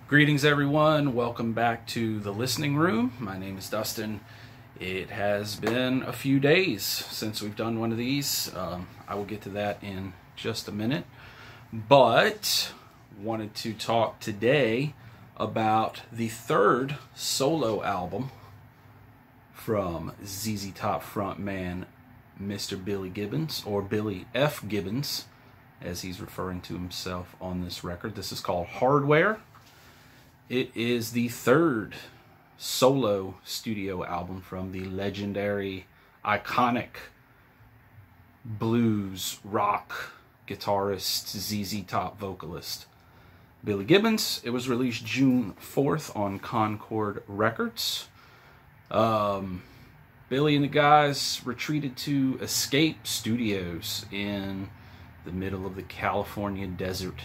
Greetings everyone, welcome back to the listening room. My name is Dustin. It has been a few days since we've done one of these. I will get to that in just a minute, but wanted to talk today about the third solo album from ZZ Top frontman Mr. Billy Gibbons, or Billy F Gibbons as he's referring to himself on this record. This is called Hardware. It is the third solo studio album from the legendary, iconic blues rock guitarist, ZZ Top vocalist Billy Gibbons. It was released June 4th on Concord Records. Billy and the guys retreated to Escape Studios in the middle of the California desert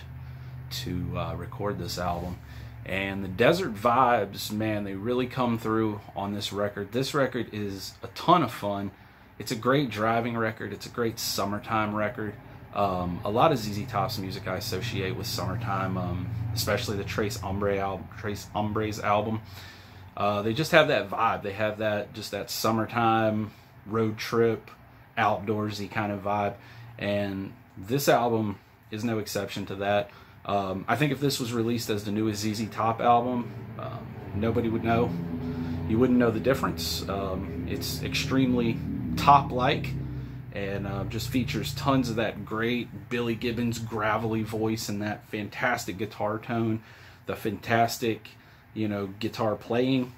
to record this album. And the desert vibes, man, they really come through on this record. This record is a ton of fun. It's a great driving record. It's a great summertime record. A lot of ZZ Top's music I associate with summertime, especially the Tres Hombres album. They just have that vibe. They have that, just that summertime, road trip, outdoorsy kind of vibe. And this album is no exception to that. I think if this was released as the newest ZZ Top album, nobody would know. You wouldn't know the difference. It's extremely Top-like and just features tons of that great Billy Gibbons gravelly voice and that fantastic guitar tone, the fantastic, guitar playing,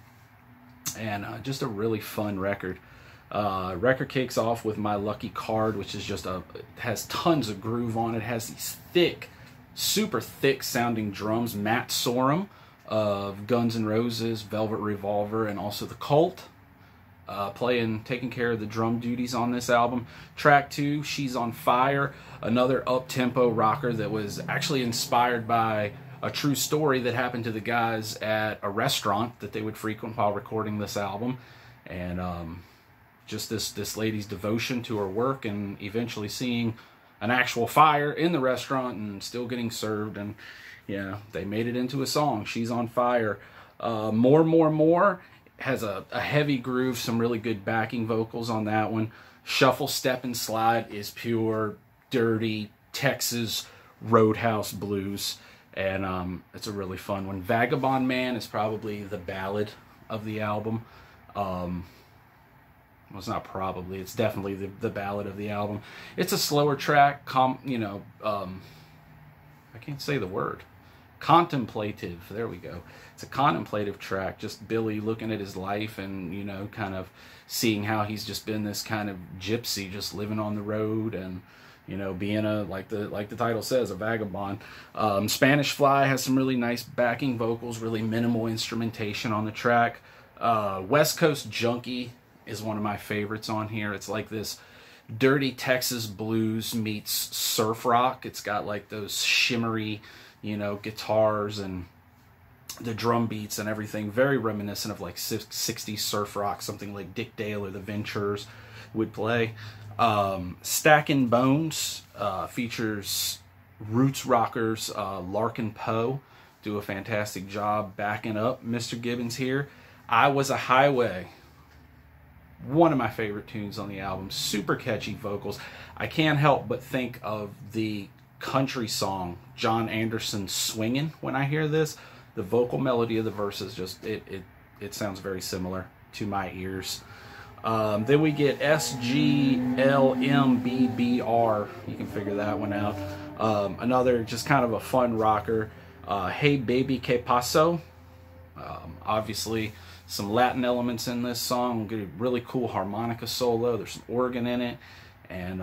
and just a really fun record. Record kicks off with My Lucky Card, which is just it has tons of groove on it. It has these thick, super thick sounding drums. Matt Sorum of Guns N' Roses, Velvet Revolver, and also The Cult, taking care of the drum duties on this album. Track 2, She's on Fire, another up-tempo rocker that was actually inspired by a true story that happened to the guys at a restaurant that they would frequent while recording this album. And just this lady's devotion to her work and eventually seeing an actual fire in the restaurant and still getting served, and they made it into a song. She's on Fire. More has a heavy groove, some really good backing vocals on that one. Shuffle, Step, and Slide is pure, dirty Texas roadhouse blues, and it's a really fun one. Vagabond Man is probably the ballad of the album. Well, it's not probably, it's definitely the ballad of the album. It's a slower track, I can't say the word. Contemplative, there we go. It's a contemplative track, just Billy looking at his life and, kind of seeing how he's just been this kind of gypsy, just living on the road and, being like the title says, a vagabond. Spanish Fly has some really nice backing vocals, really minimal instrumentation on the track. West Coast Junkie is one of my favorites on here. It's like this dirty Texas blues meets surf rock. It's got like those shimmery, guitars and the drum beats and everything. Very reminiscent of like 60s surf rock, something like Dick Dale or the Ventures would play. Stacking Bones features roots rockers Larkin Poe. Do a fantastic job backing up Mr. Gibbons here. I Was a Highway, one of my favorite tunes on the album. Super catchy vocals. I can't help but think of the country song John Anderson's Swingin' when I hear this. The vocal melody of the verses, just it sounds very similar to my ears. Then we get SGLMBBR. You can figure that one out. Another just kind of a fun rocker. Hey Baby Que Paso. Obviously some Latin elements in this song. We'll get a really cool harmonica solo. There's some organ in it. And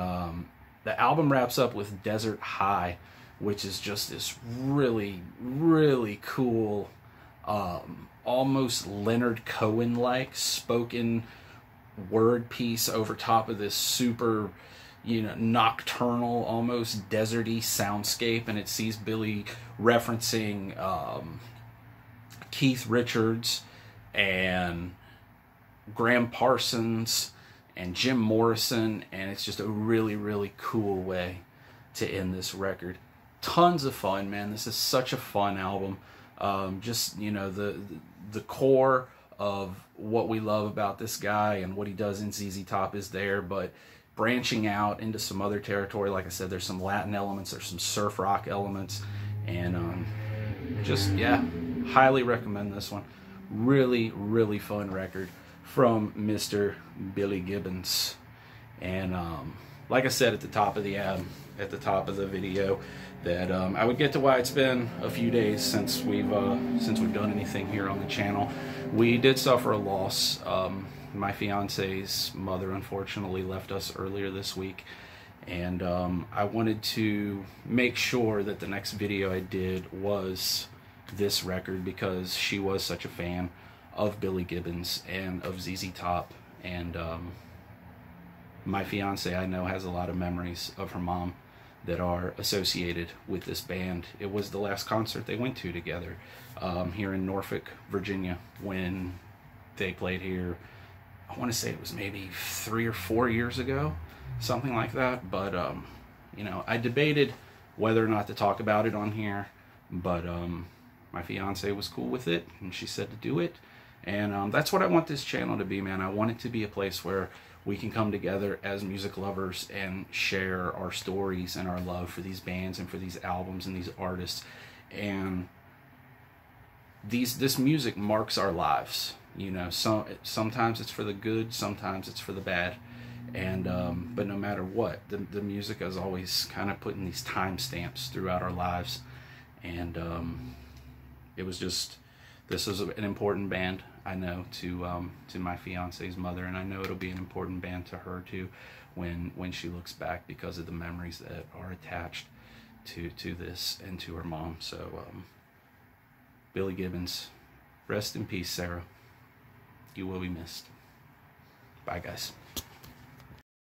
the album wraps up with Desert High, which is just this really, really cool, almost Leonard Cohen-like spoken word piece over top of this super, nocturnal, almost deserty soundscape. And it sees Billy referencing Keith Richards and Graham Parsons and Jim Morrison, and it's just a really, really cool way to end this record. Tons of fun, man. This is such a fun album. Just, you know, the core of what we love about this guy and what he does in ZZ Top is there, but branching out into some other territory, like I said, there's some Latin elements, there's some surf rock elements, and just, yeah, highly recommend this one. Really, really fun record from Mr. Billy Gibbons. And like I said at the top of the video, that I would get to why it's been a few days since we've done anything here on the channel. We did suffer a loss. My fiance's mother unfortunately left us earlier this week, and I wanted to make sure that the next video I did was this record, because she was such a fan of Billy Gibbons and of ZZ Top, and my fiance, I know, has a lot of memories of her mom that are associated with this band. It was the last concert they went to together here in Norfolk, Virginia, when they played here. I want to say it was maybe 3 or 4 years ago, something like that. But you know, I debated whether or not to talk about it on here, but my fiance was cool with it, and she said to do it. And that's what I want this channel to be, man. I want it to be a place where we can come together as music lovers and share our stories and our love for these bands and for these albums and these artists. And this music marks our lives. You know, sometimes it's for the good, sometimes it's for the bad. And but no matter what, the music is always kind of putting these timestamps throughout our lives. And it was just, this is an important band, I know, to my fiance's mother, and I know it'll be an important band to her too when she looks back, because of the memories that are attached to this and to her mom. So Billy Gibbons, rest in peace, Sarah. You will be missed. Bye, guys.